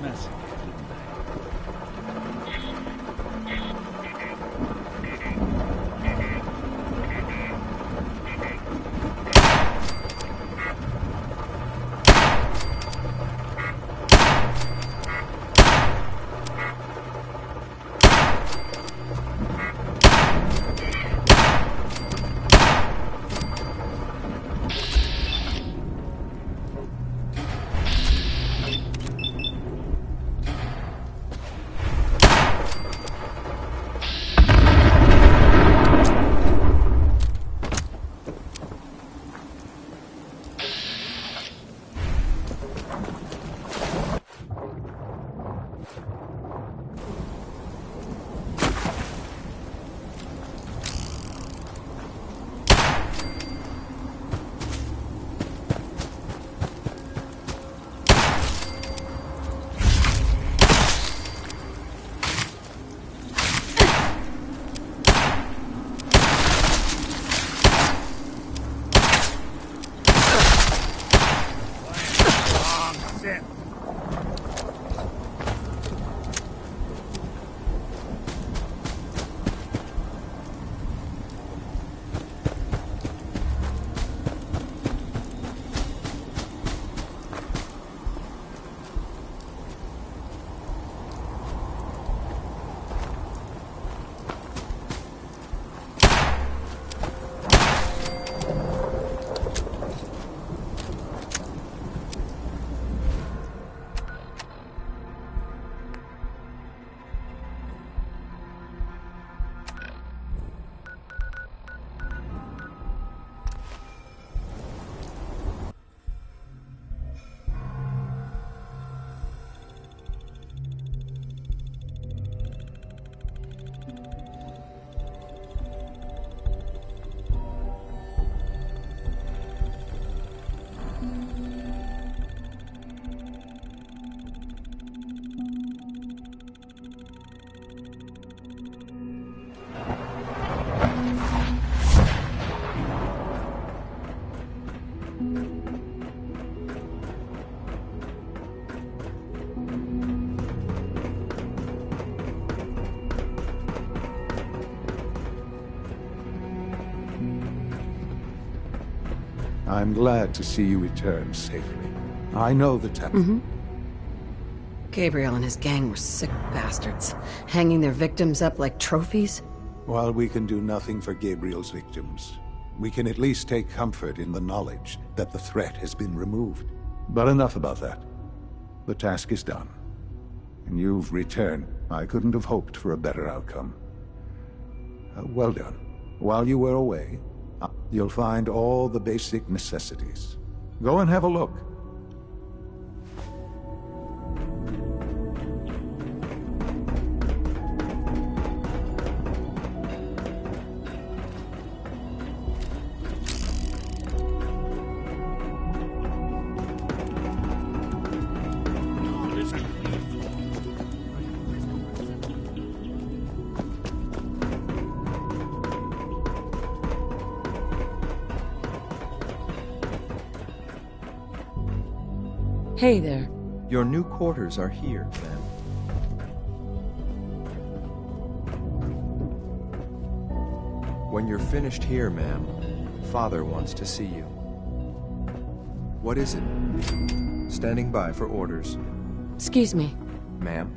mess again, didn't they? I'm glad to see you return safely. I know the Gabriel and his gang were sick bastards, hanging their victims up like trophies. While we can do nothing for Gabriel's victims, we can at least take comfort in the knowledge that the threat has been removed. But enough about that. The task is done. And you've returned. I couldn't have hoped for a better outcome. Well done. While you were away, you'll find all the basic necessities. Go and have a look. Hey there. Your new quarters are here, ma'am. When you're finished here, ma'am, Father wants to see you. What is it? Standing by for orders. Excuse me. Ma'am?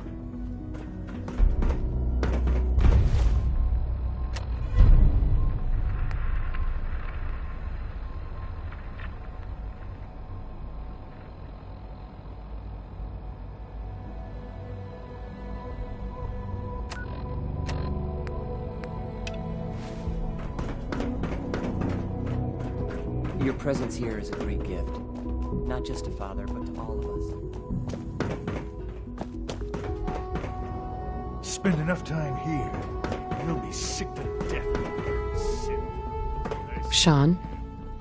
Your presence here is a great gift. Not just to Father, but to all of us. Spend enough time here, you'll be sick to death of your sin. Sean?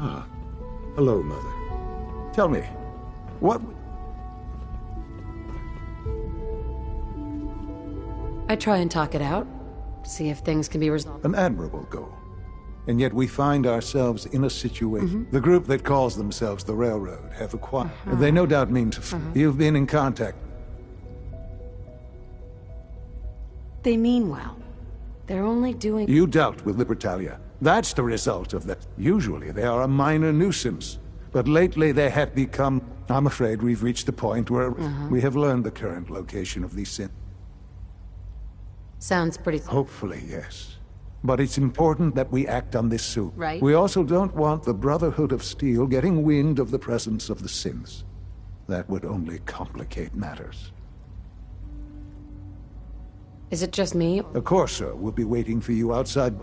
Ah. Hello, Mother. Tell me, what... I try and talk it out. See if things can be resolved. An admirable goal. And yet we find ourselves in a situation. The group that calls themselves the Railroad have acquired. They no doubt mean to... You've been in contact. They mean well. They're only doing... You dealt with Libertalia. That's the result of that. Usually they are a minor nuisance, but lately they have become... I'm afraid we've reached the point where we have learned the current location of these sins. Sounds pretty... Hopefully, yes. But it's important that we act on this soon. Right. We also don't want the Brotherhood of Steel getting wind of the presence of the synths. That would only complicate matters. Is it just me? A Corsair will be waiting for you outside.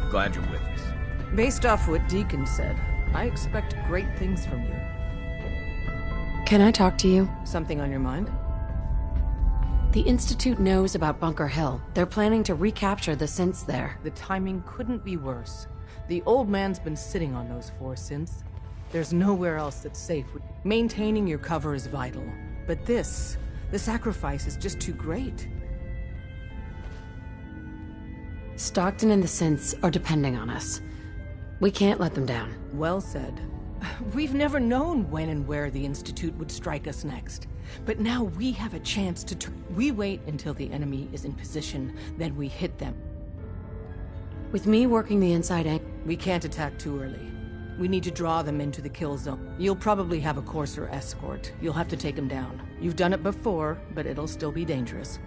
Glad you're with us. Based off what Deacon said, I expect great things from you. Can I talk to you? Something on your mind? The Institute knows about Bunker Hill. They're planning to recapture the synths there. The timing couldn't be worse. The old man's been sitting on those 4 synths. There's nowhere else that's safe. Maintaining your cover is vital. But the sacrifice is just too great. Stockton and the synths are depending on us. We can't let them down. Well said. We've never known when and where the Institute would strike us next. But now we have a chance to we wait until the enemy is in position, then we hit them. With me working the inside angle... We can't attack too early. We need to draw them into the kill zone. You'll probably have a Corsair escort. You'll have to take them down. You've done it before, but it'll still be dangerous.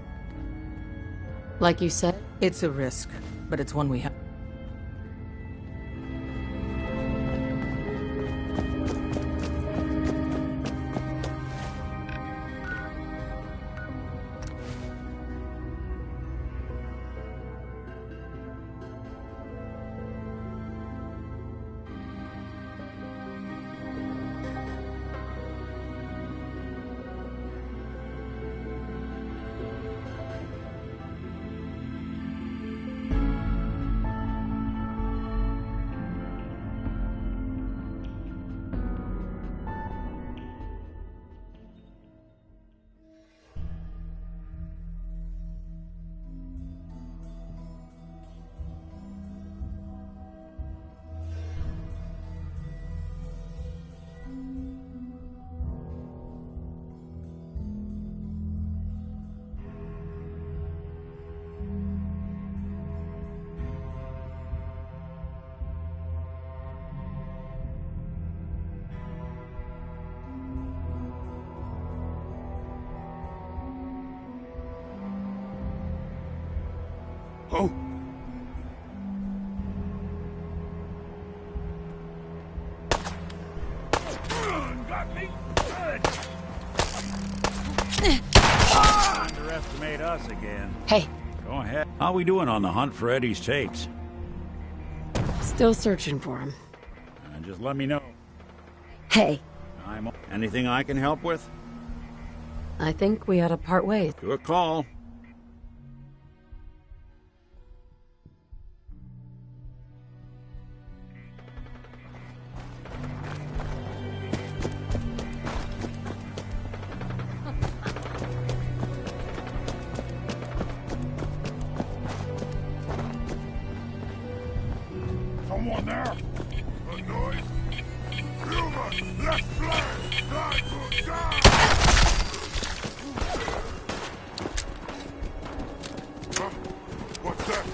Like you said? It's a risk, but it's one we have. Oh! Got me! Underestimate us again. Hey. Go ahead. How we doing on the hunt for Eddie's tapes? Still searching for him. Just let me know. Hey. Anything I can help with? I think we ought to part ways. Good call. Someone there? Good noise. Human, left flank! Die to die! Huh? What's that?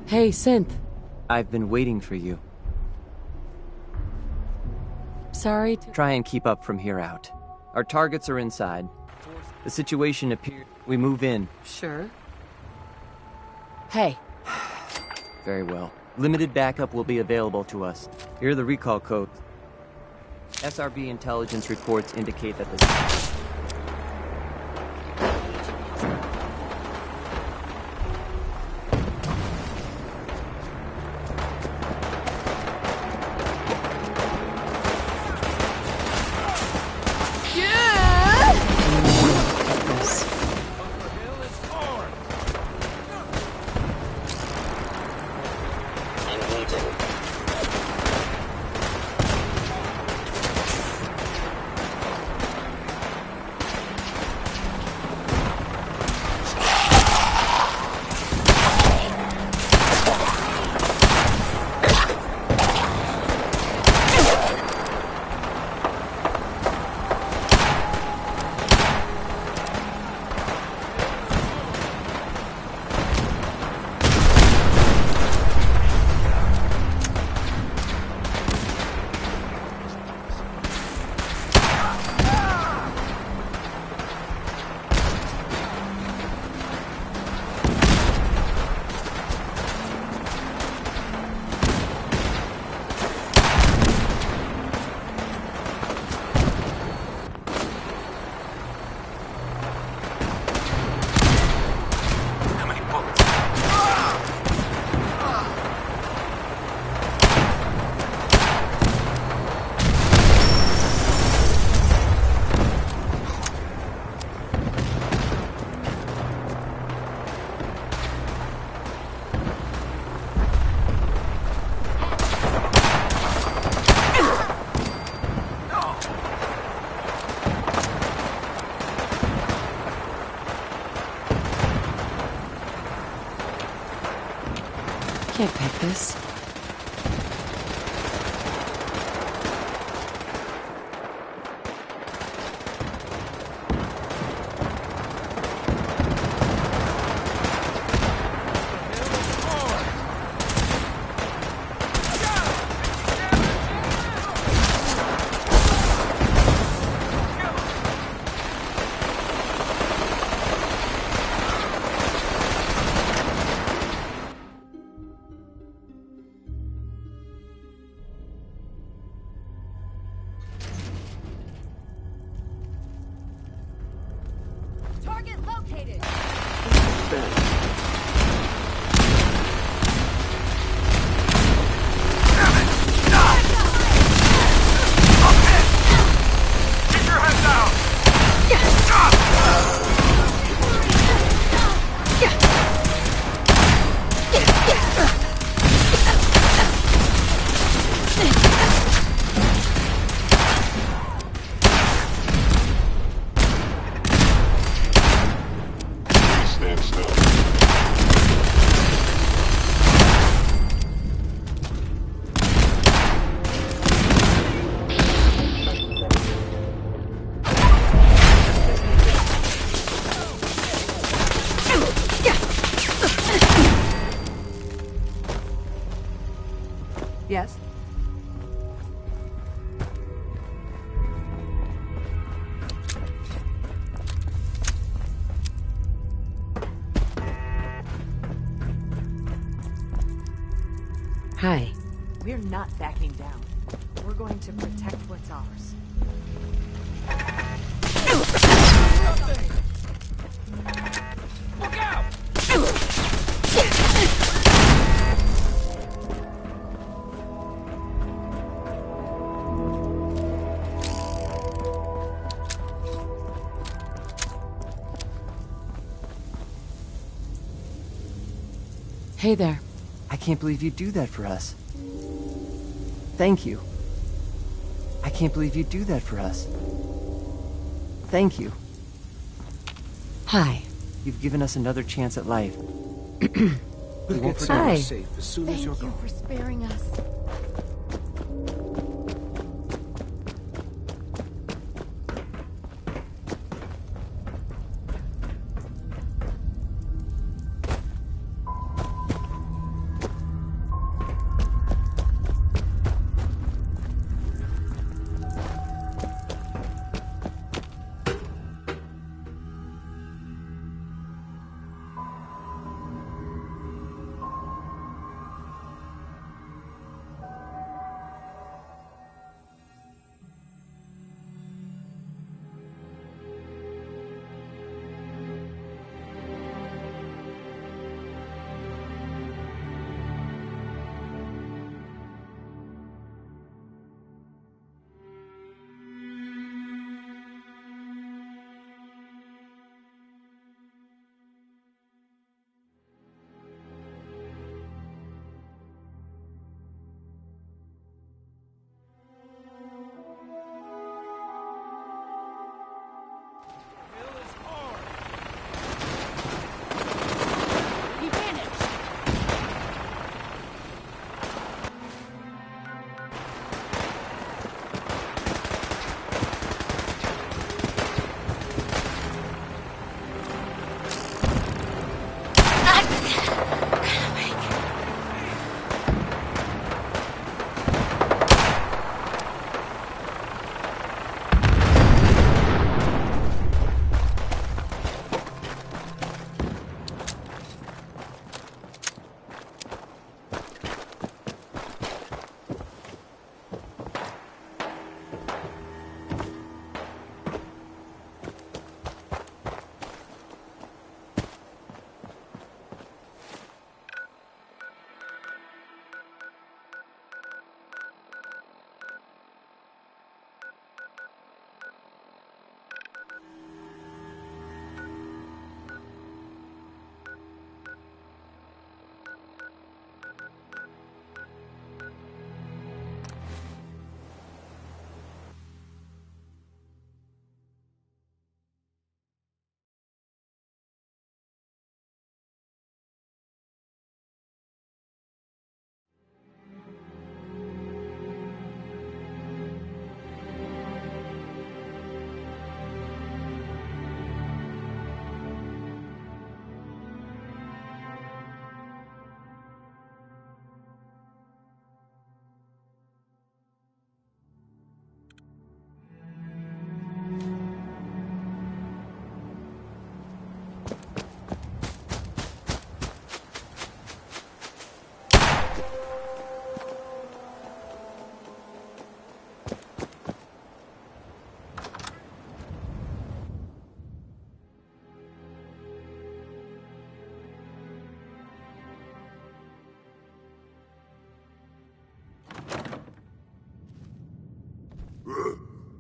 Hey, Synth. I've been waiting for you. Sorry to... Try and keep up from here out. Our targets are inside. The situation appears... We move in. Sure. Hey. Very well. Limited backup will be available to us. Here are the recall codes. SRB intelligence reports indicate that the... Can't pick this. Target located. Keep your head down! Stand still. Yes? Hi. We're not backing down. We're going to protect what's ours. Look out! Hey there. I can't believe you'd do that for us. Thank you. I can't believe you'd do that for us. Thank you. Hi. You've given us another chance at life. We'll get Hi. somewhere safe as soon as you're gone. for sparing us.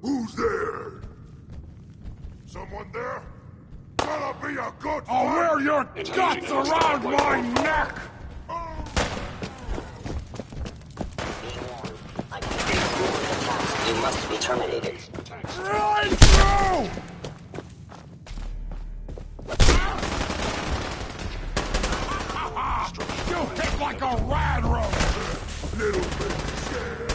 Who's there? Someone there? Gonna be a good fight! I'll wear your guts around my neck! You must be terminated. Right through! You hit like a rad road! Little bit scared.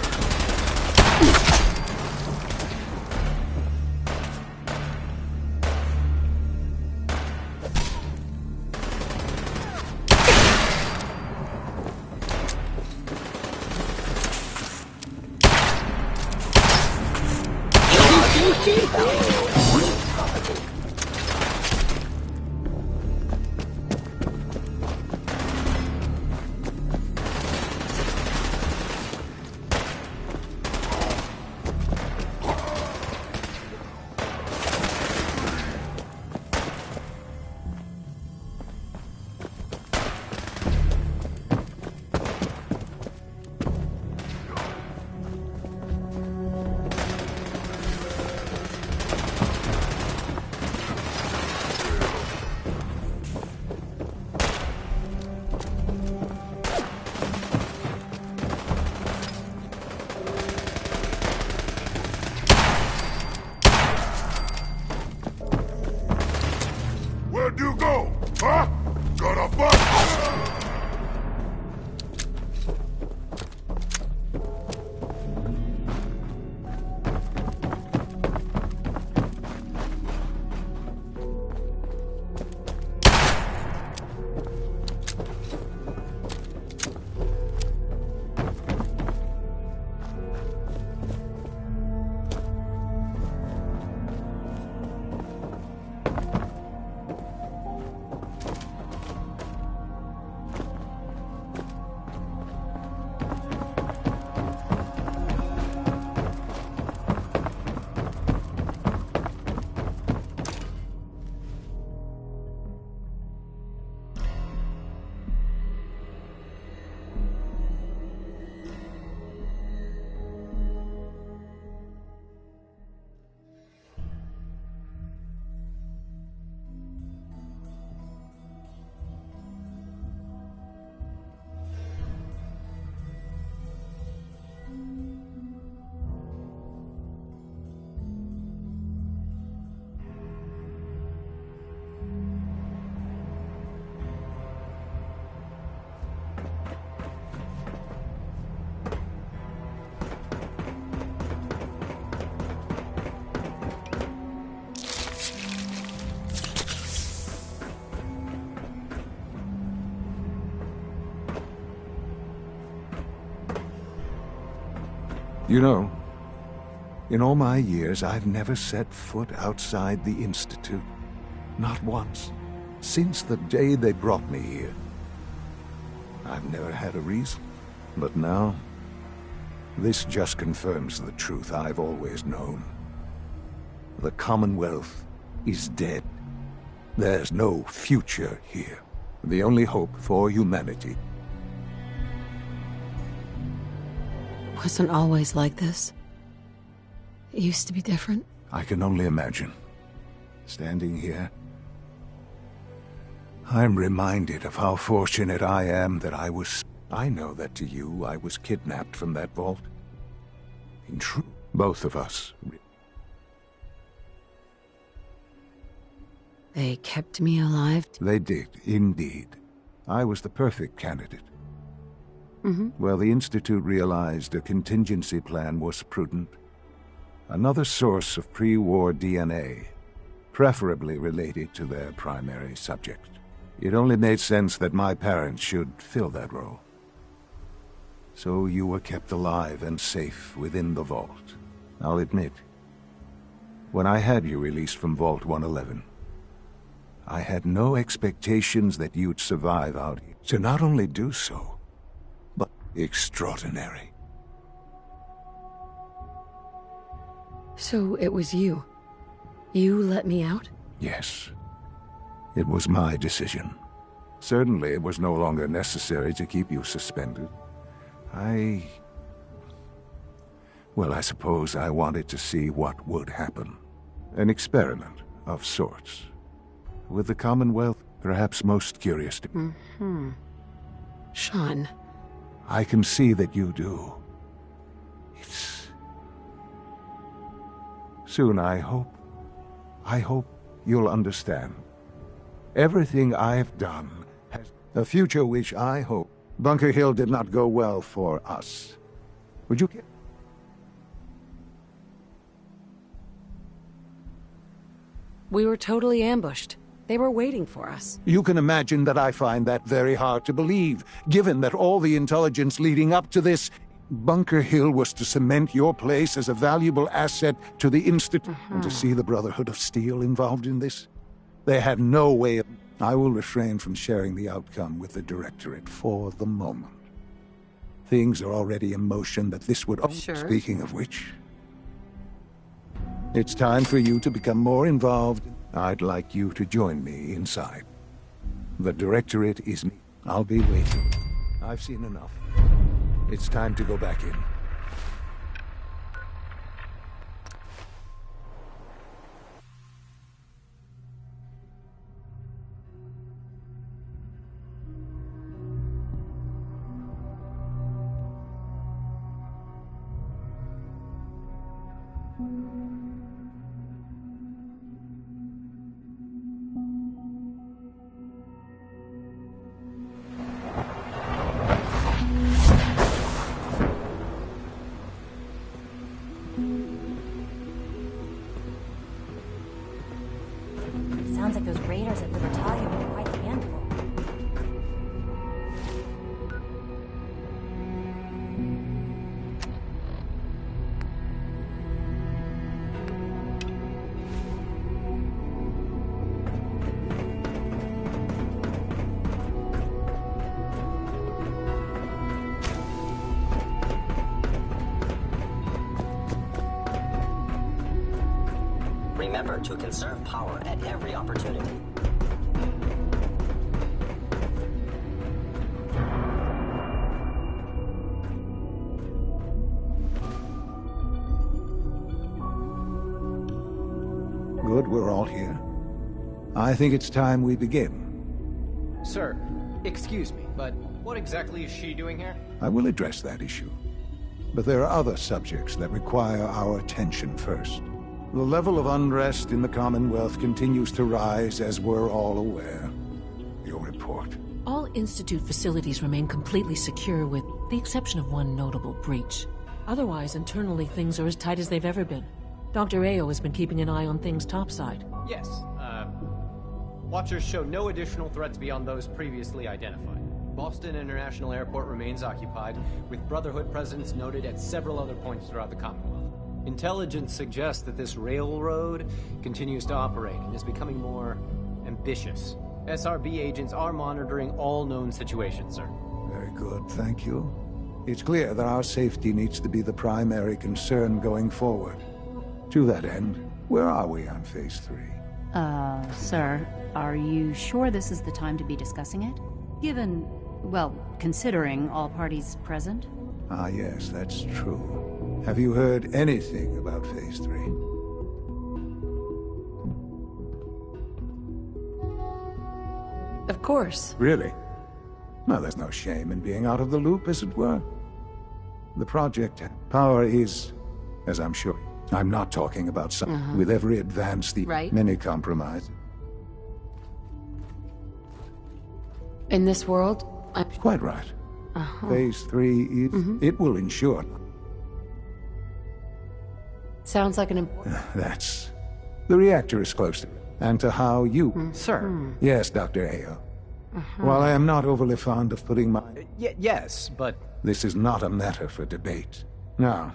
You know, in all my years, I've never set foot outside the Institute. Not once. Since the day they brought me here. I've never had a reason. But now, this just confirms the truth I've always known. The Commonwealth is dead. There's no future here. The only hope for humanity. It wasn't always like this. It used to be different. I can only imagine. Standing here, I'm reminded of how fortunate I am that I know that to you, I was kidnapped from that vault. In truth, both of us. They kept me alive? They did, indeed. I was the perfect candidate. Well, the Institute realized a contingency plan was prudent. Another source of pre-war DNA, preferably related to their primary subject. It only made sense that my parents should fill that role. So you were kept alive and safe within the vault. I'll admit, when I had you released from Vault 111, I had no expectations that you'd survive out here. To not only do so, but extraordinary. So it was you. You let me out? Yes. It was my decision. Certainly it was no longer necessary to keep you suspended. Well, I suppose I wanted to see what would happen. An experiment of sorts. With the Commonwealth, perhaps most curious to me. Sean. I can see that you do. Soon, I hope you'll understand. Everything I've done has a future which I hope. Bunker Hill did not go well for us. Would you get... We were totally ambushed. They were waiting for us. You can imagine that I find that very hard to believe, given that all the intelligence leading up to this, Bunker Hill was to cement your place as a valuable asset to the Institute. And to see the Brotherhood of Steel involved in this, they had no way of... I will refrain from sharing the outcome with the Directorate for the moment. Things are already in motion that this would... Sure. Speaking of which, it's time for you to become more involved. I'd like you to join me inside. The Directorate is me. I'll be waiting. I've seen enough. It's time to go back in. Sounds like those raiders at Libertalia were quite a handful. Remember to conserve power at every opportunity. Good, we're all here. I think it's time we begin. Sir, excuse me, but what exactly is she doing here? I will address that issue. But there are other subjects that require our attention first. The level of unrest in the Commonwealth continues to rise, as we're all aware. Your report. All Institute facilities remain completely secure with the exception of one notable breach. Otherwise, internally, things are as tight as they've ever been. Dr. Ao has been keeping an eye on things topside. Yes, Watchers show no additional threats beyond those previously identified. Boston International Airport remains occupied, with Brotherhood presence noted at several other points throughout the Commonwealth. Intelligence suggests that this railroad continues to operate and is becoming more ambitious. SRB agents are monitoring all known situations, sir. Very good, thank you. It's clear that our safety needs to be the primary concern going forward. To that end, where are we on Phase 3? Sir, are you sure this is the time to be discussing it? Given, well, considering all parties present? Ah, yes, that's true. Have you heard anything about Phase 3? Of course. Really? Well, there's no shame in being out of the loop, as it were. The project power is, as I'm sure, I'm not talking about some with every advance the many compromise. In this world, I'm... Quite right. Phase 3 is... It will ensure... Sounds like an important... That's... The reactor is close to... And to how you... Sir. Yes, Dr. Ayo. While I am not overly fond of putting my... Yes, but... This is not a matter for debate. Now,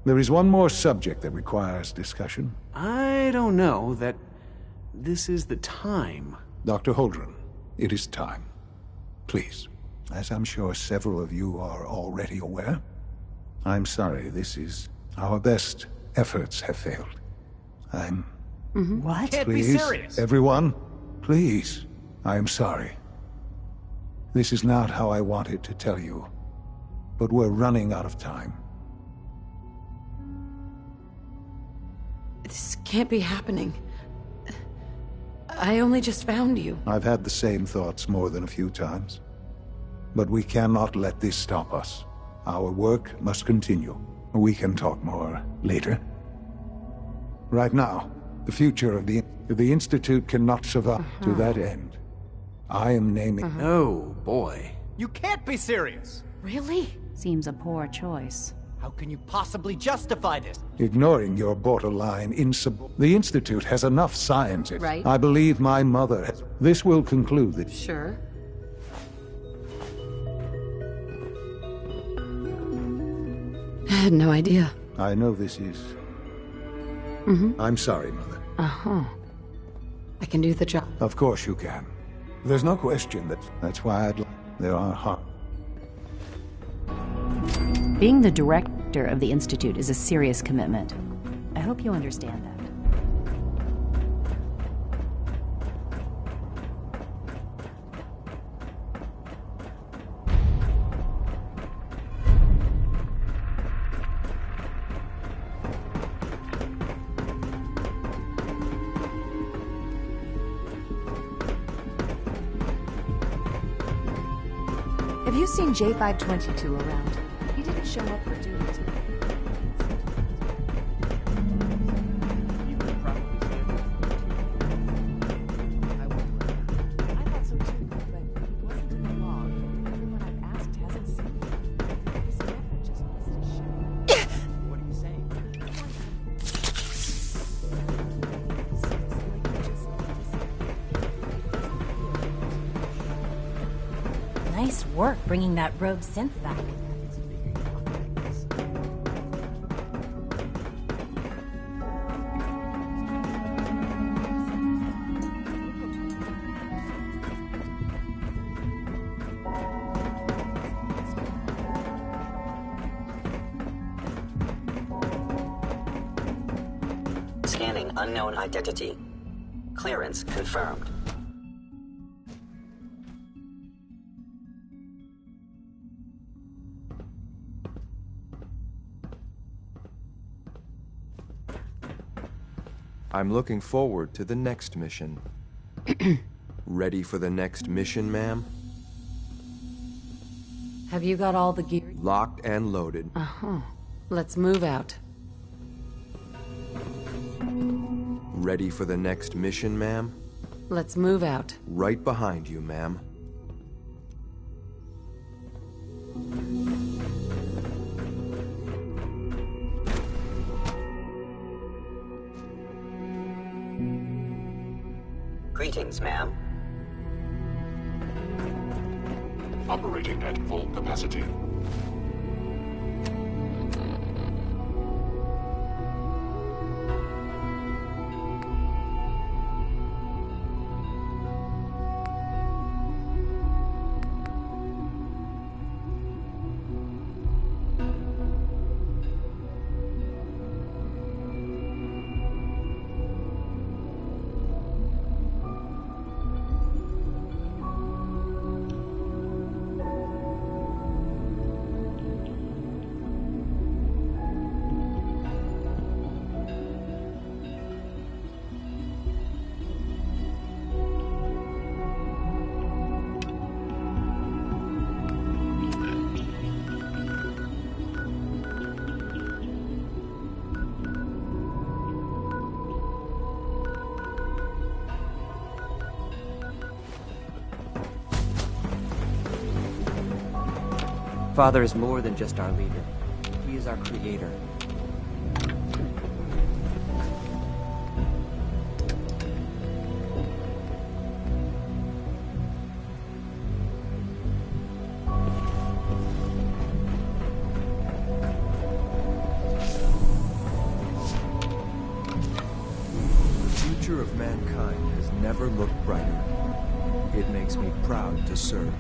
there is one more subject that requires discussion. I don't know that this is the time. Dr. Holdren, it is time. Please, as I'm sure several of you are already aware, I'm sorry, this is... Our best efforts have failed. I'm... What? Can't Please, be serious. Everyone, please, I am sorry. This is not how I wanted to tell you, but we're running out of time. This can't be happening. I only just found you. I've had the same thoughts more than a few times. But we cannot let this stop us. Our work must continue. We can talk more later. Right now, the future of the Institute cannot survive. To that end, I am naming... Oh, boy. You can't be serious! Really? Seems a poor choice. How can you possibly justify this? Ignoring your borderline The Institute has enough scientists. Right. I believe my mother has... This will conclude the... Sure. I had no idea. I know this is... I'm sorry, Mother. I can do the job. Of course you can. There's no question that's why I'd like... There are harm. Being the director of the Institute is a serious commitment. I hope you understand that. Have you seen J522 around? He didn't show up for duty today. I thought so too, but he wasn't in the log. Everyone I've asked hasn't seen him. His girlfriend just missed his show. What are you saying? Nice work bringing that rogue synth back. Scanning unknown identity. Clearance confirmed. I'm looking forward to the next mission. Ready for the next mission, ma'am? Have you got all the gear? Locked and loaded. Let's move out. Ready for the next mission, ma'am? Let's move out. Right behind you, ma'am. Greetings, ma'am. Operating at full capacity. Father is more than just our leader. He is our creator. The future of mankind has never looked brighter. It makes me proud to serve.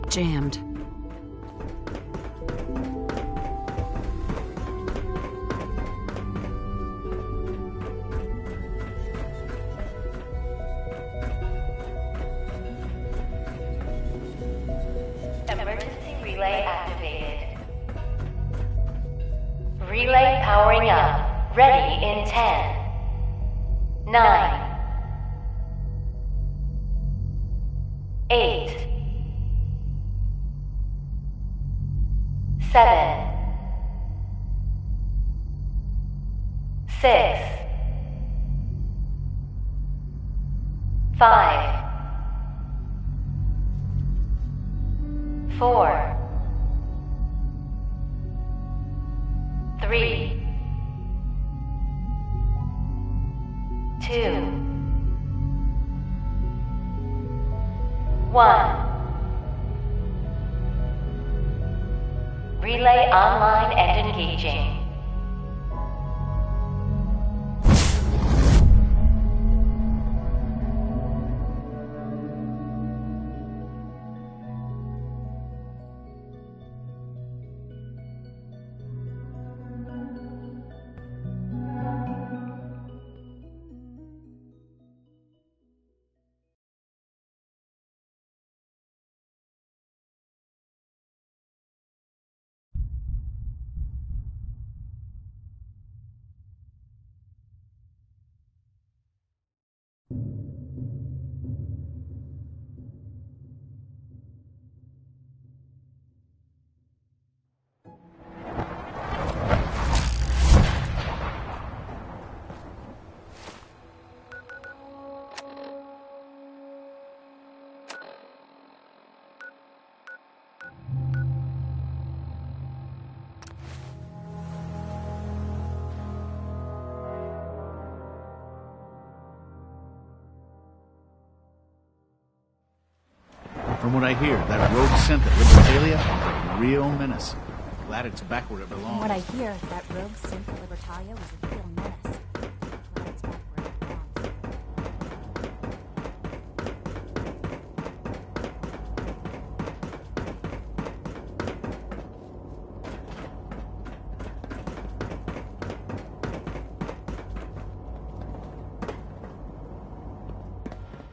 Jammed. Emergency relay activated. Relay powering up. Ready in 10, 9, 8, 7, 6, 5, 4, 3, 2, 1. Relay online and engaging. From what I hear, that rogue synth at Libertalia is a real menace. Glad it's back where it belongs. From what I hear, that rogue synth at Libertalia was a real menace. Glad it's back where it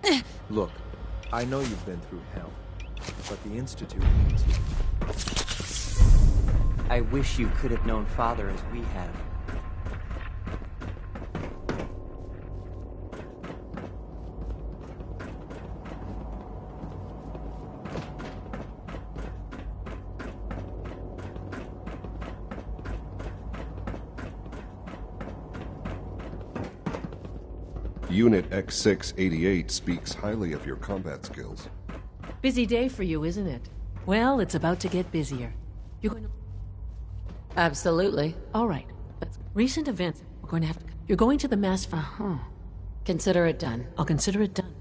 belongs. Look, I know you've been through hell, but the Institute needs you. I wish you could have known Father as we have. Unit X688 speaks highly of your combat skills. Busy day for you, isn't it? Well, it's about to get busier. You're going to... Absolutely. All right. But recent events, we're going to have to... You're going to the mass... Consider it done. I'll consider it done.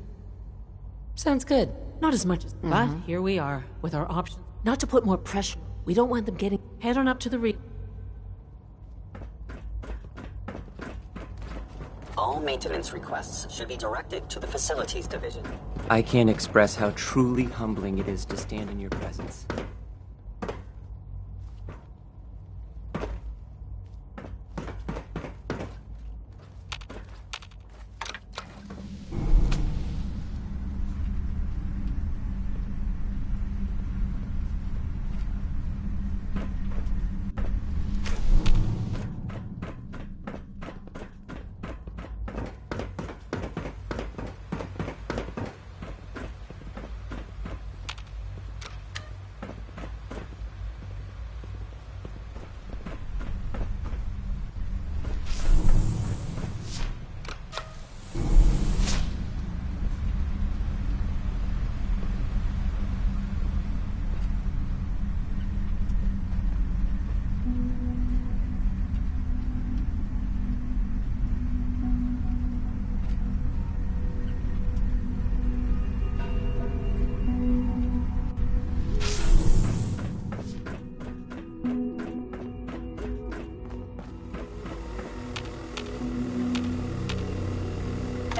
Sounds good. Not as much as... But here we are, with our options. Not to put more pressure. We don't want them getting... Head on up to the All maintenance requests should be directed to the Facilities Division. I can't express how truly humbling it is to stand in your presence.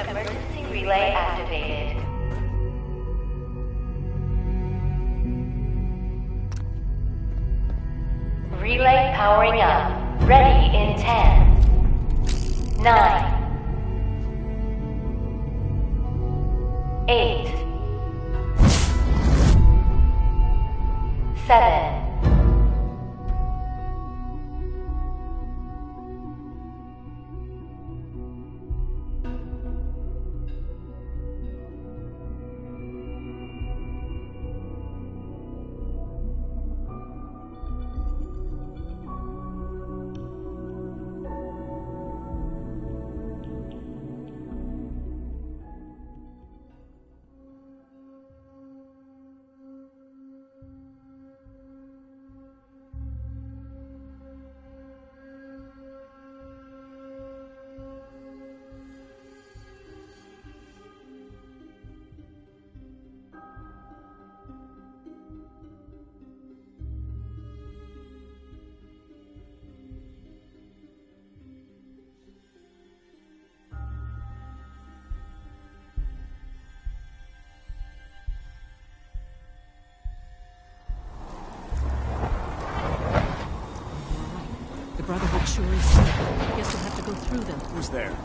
Emergency relay activated. Relay powering up. Ready in 10, 9, 8, 7. The Brotherhood sure is sick. I guess we'll have to go through them. Who's there?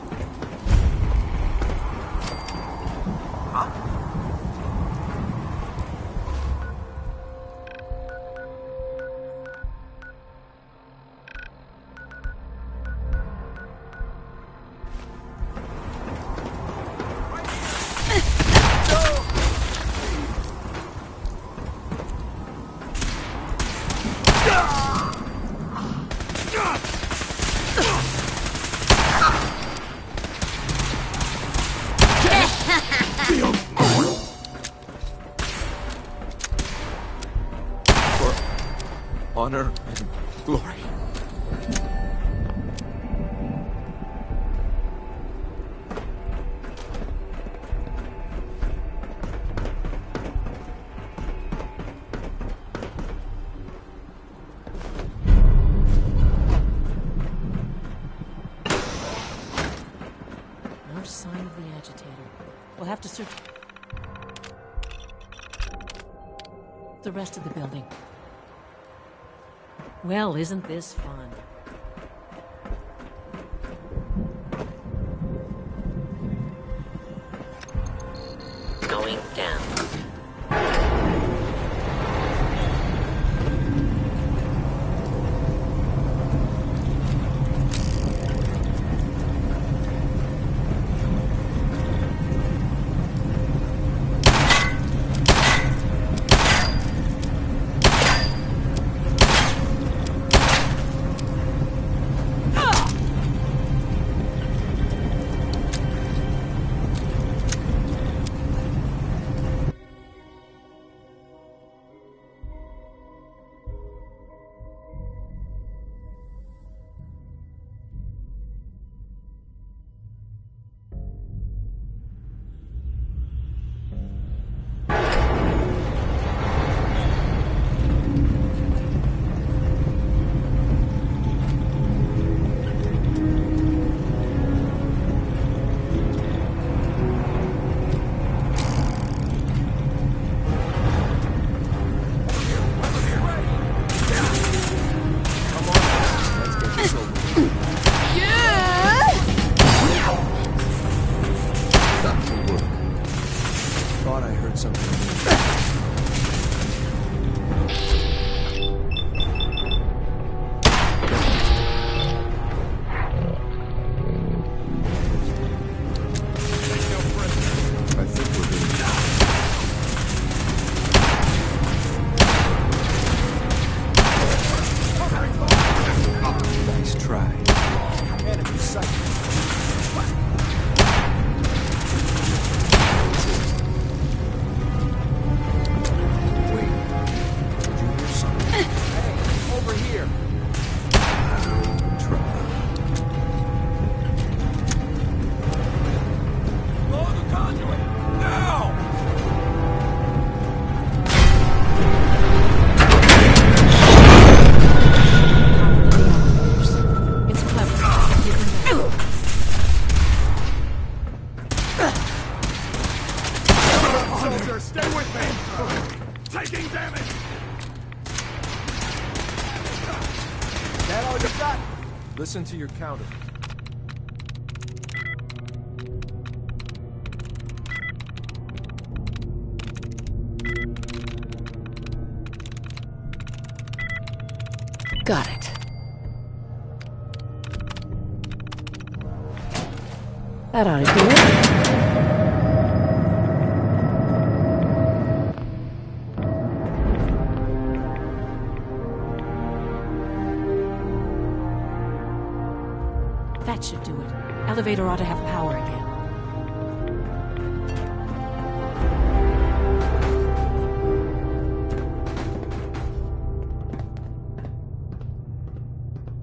Honor and glory. No sign of the agitator. We'll have to search the rest of the building. Well, isn't this fun? Going down. all you got? Listen to your counter. Got it. That ought to do it. That should do it. Elevator ought to have power again.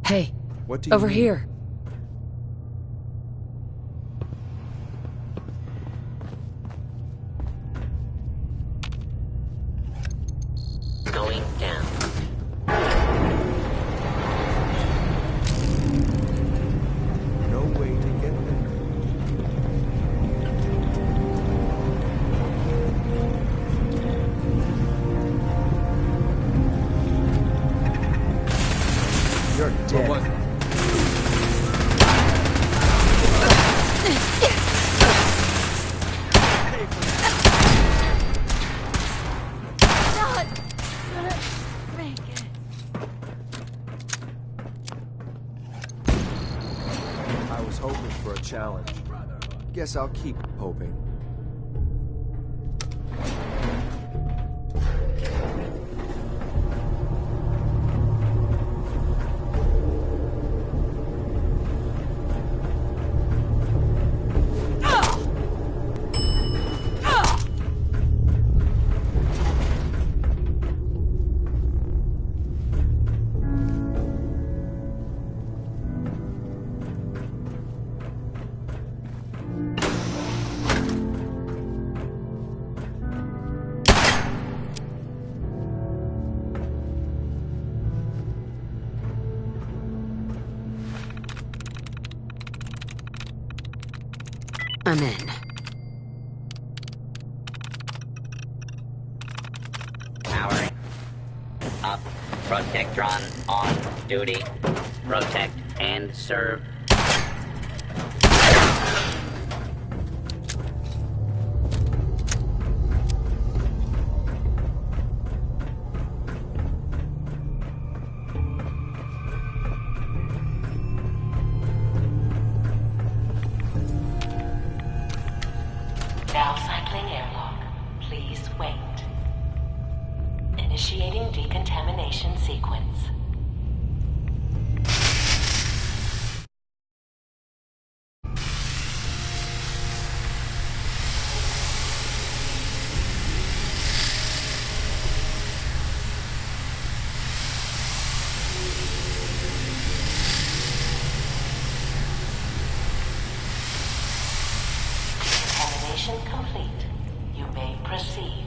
Hey, what do you over need? here. Going down. No way to get there. You're dead. What was it? Not gonna make it. I was hoping for a challenge. Guess I'll keep hoping. I'm in. Powering up. Protectron on duty. Protect and serve. Now cycling airlock. Please wait. Initiating decontamination sequence. Decontamination complete. You may proceed.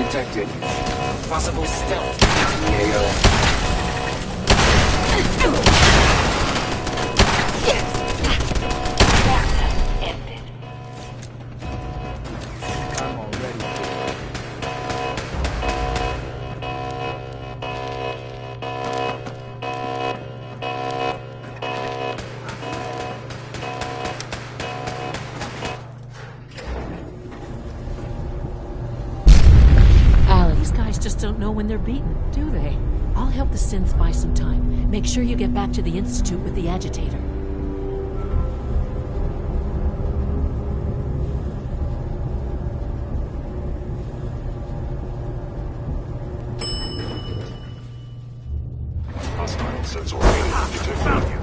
detected. Possible stealth. EAO. Don't know when they're beaten, do they? I'll help the synths buy some time. Make sure you get back to the Institute with the agitator. Hostile sensor alien detected.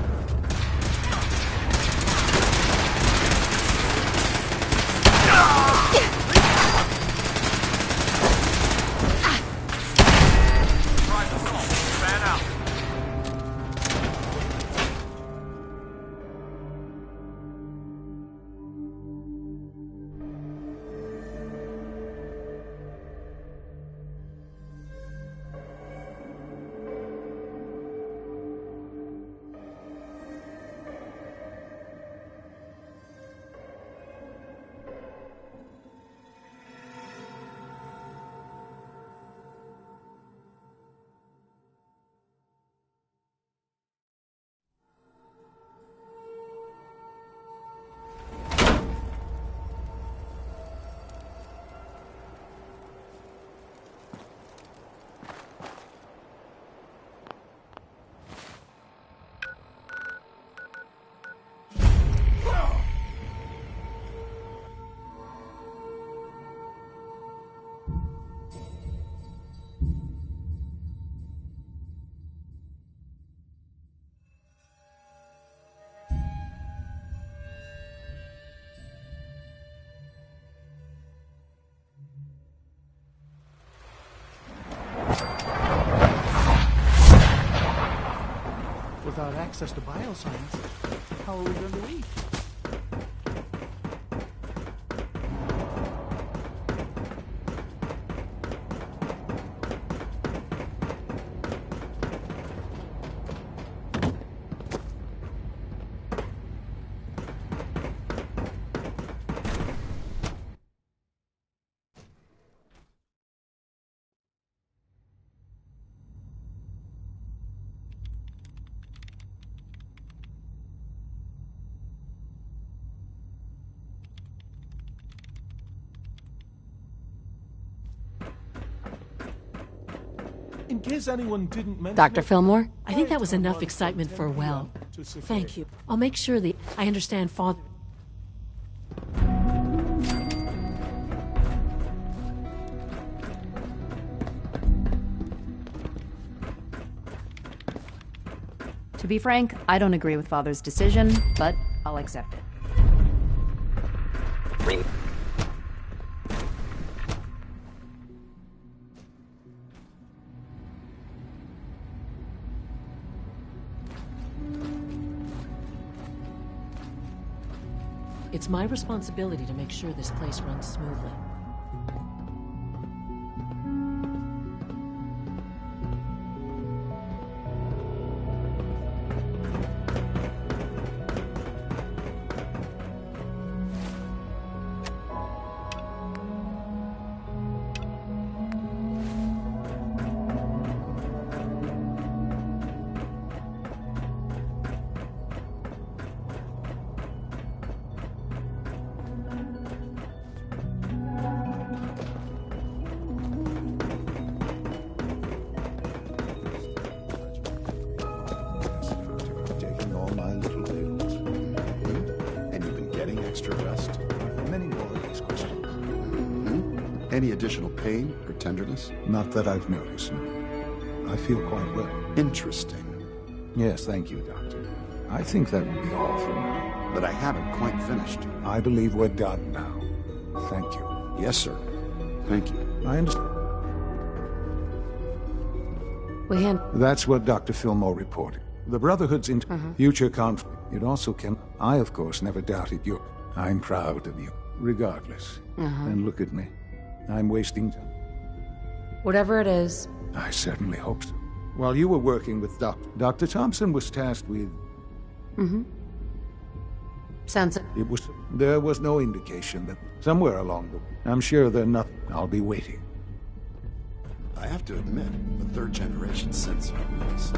Without access to bioscience, how are we going to eat? In case anyone didn't mention Dr. Fillmore? I think that was enough excitement for a while. Thank you. I'll make sure I understand Father... To be frank, I don't agree with Father's decision, but I'll accept it. It's my responsibility to make sure this place runs smoothly. Any additional pain or tenderness? Not that I've noticed, no. I feel quite well. Interesting. Yes, thank you, Doctor. I think that will be all for now. But I haven't quite finished. I believe we're done now. Thank you. Yes, sir. Thank you. I understand. That's what Dr. Fillmore reported. The Brotherhood's future conflict. It also can... I, of course, never doubted you. I'm proud of you, regardless. And look at me. I'm wasting time. Whatever it is. I certainly hope so. While you were working with Dr. Thompson was tasked with... Mm-hmm. Sounds... There was no indication that somewhere along the way. I'm sure they're not... I'll be waiting. I have to admit, the third-generation sensor was...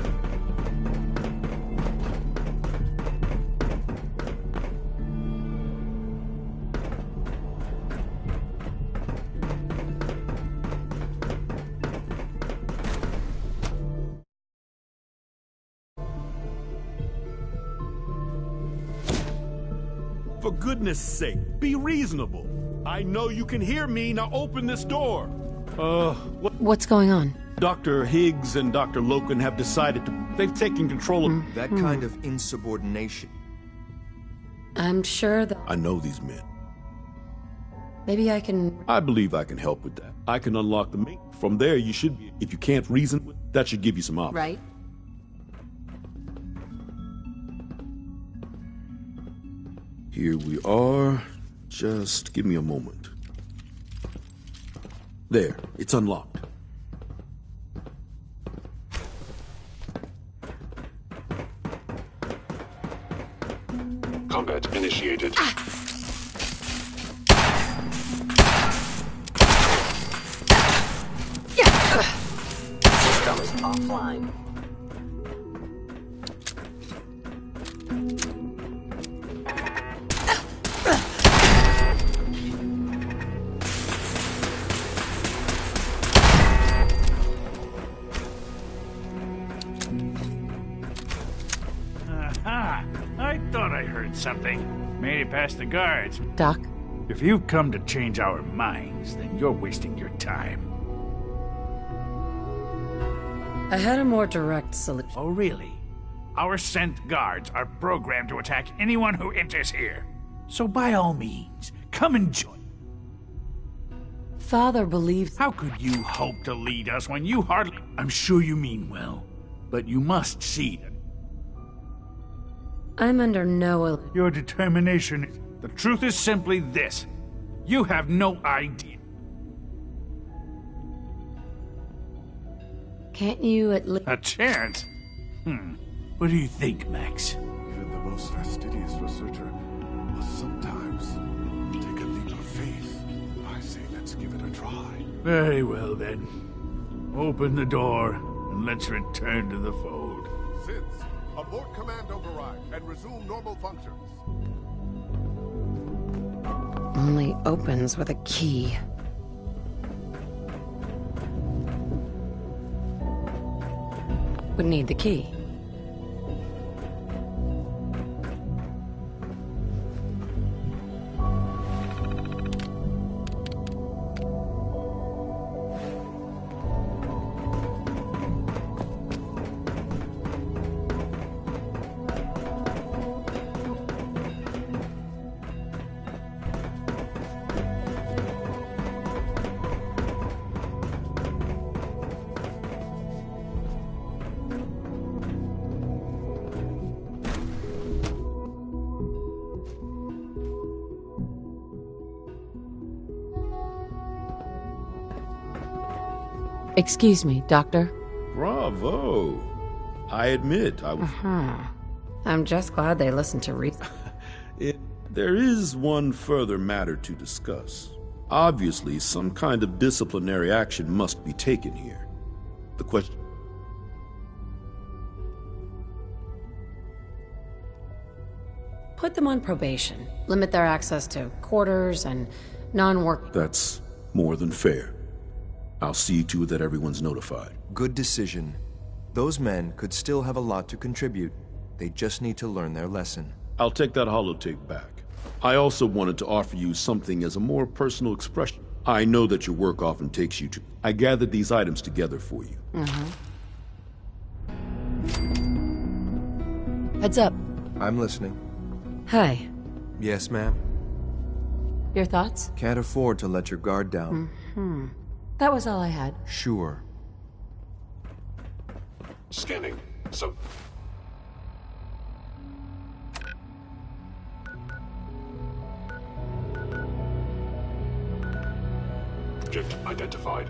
For goodness sake, be reasonable. I know you can hear me, now open this door. What's going on? Dr. Higgs and Dr. Loken have decided they've taken control of... That kind of insubordination. I'm sure that... I know these men. Maybe I can... I believe I can help with that. I can unlock the mate. From there, you should be... If you can't reason, that should give you some options. Right. Here we are. Just give me a moment. There, it's unlocked. Combat initiated. System is offline. I thought I heard something. Made it past the guards. Doc? If you've come to change our minds, then you're wasting your time. I had a more direct solution. Oh, really? Our sent guards are programmed to attack anyone who enters here. So by all means, come and join. Father believes... How could you hope to lead us when you hardly... I'm sure you mean well, but you must see that... I'm under no... Your determination is... The truth is simply this. You have no idea. Can't you at least... A chance? What do you think, Max? Even the most fastidious researcher must sometimes take a leap of faith. I say let's give it a try. Very well, then. Open the door, and let's return to the fold. Since, abort command override and resume normal functions. Only opens with a key. Would need the key. Excuse me, Doctor. Bravo. I admit, I was... I'm just glad they listened to reason. There is one further matter to discuss. Obviously, some kind of disciplinary action must be taken here. The question... Put them on probation. Limit their access to quarters and non-work... That's more than fair. I'll see to it that everyone's notified. Good decision. Those men could still have a lot to contribute. They just need to learn their lesson. I'll take that holotape back. I also wanted to offer you something as a more personal expression. I know that your work often takes you to... I gathered these items together for you. Heads up. I'm listening. Hi. Yes, ma'am? Your thoughts? Can't afford to let your guard down. That was all I had. Sure. Scanning. Object identified.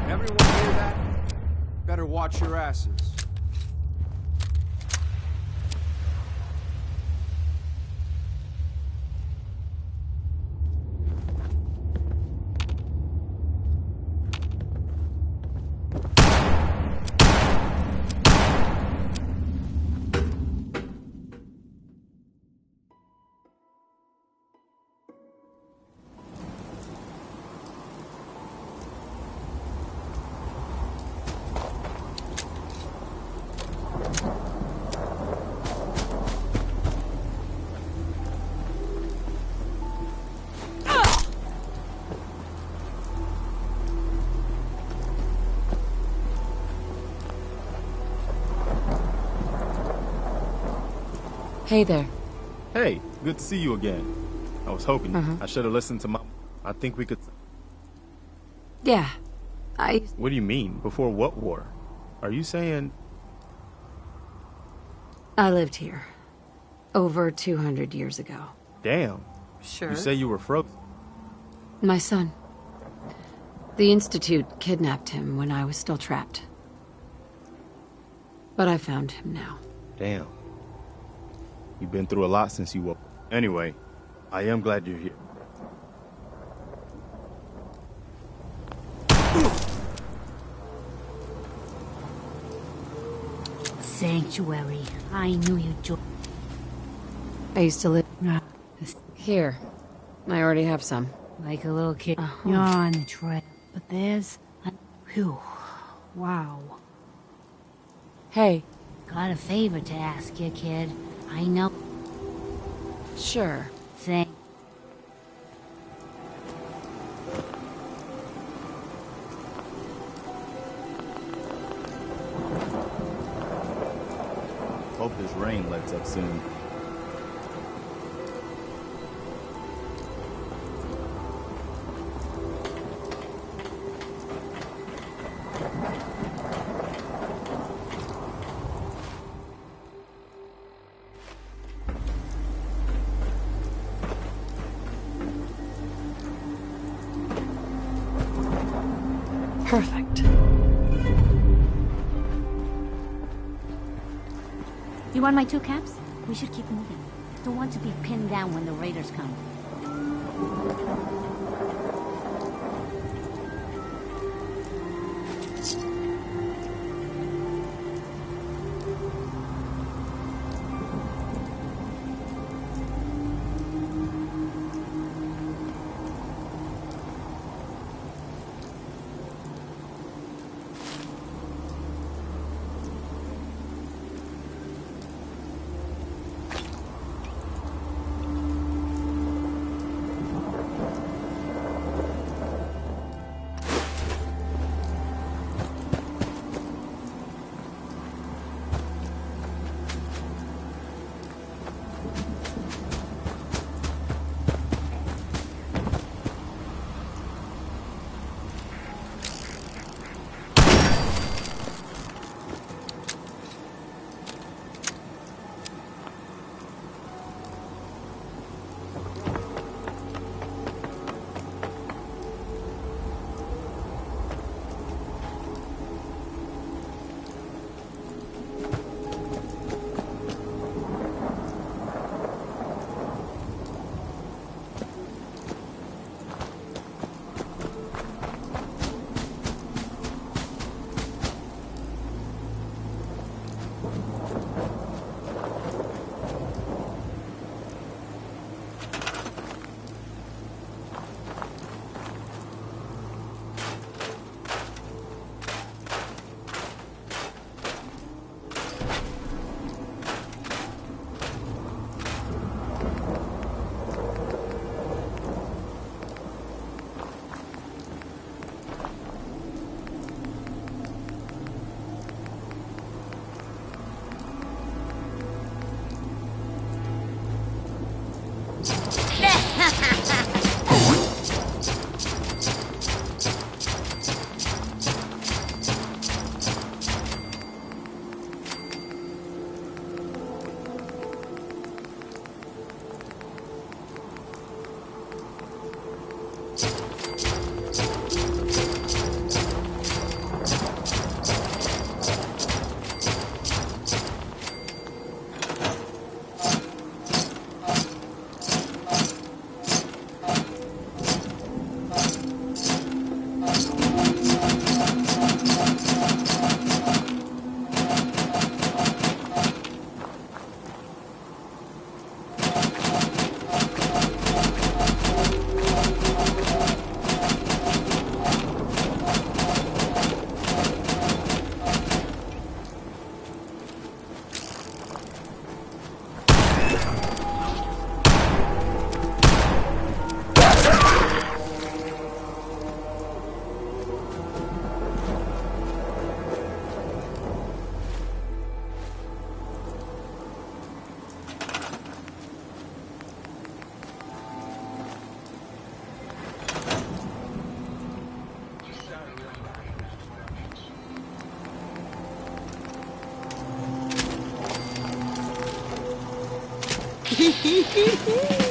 Everyone hear that? Better watch your asses. Hey there. Hey, good to see you again. I was hoping I should have listened to my... I think we could... Yeah, What do you mean? Before what war? Are you saying... I lived here. Over 200 years ago. Damn. Sure. You say you were frozen? My son. The Institute kidnapped him when I was still trapped. But I found him now. Damn. You've been through a lot since you woke. Anyway, I am glad you're here. Sanctuary. I knew you'd join. I used to live here. I already have some. Like a little kid. You're on the trail. But there's a... Whew. Wow. Hey. Got a favor to ask you, kid. I know. Sure. Thank... Hope this rain lets up soon. Perfect. You want my 2 caps? We should keep moving. Don't want to be pinned down when the raiders come. Hee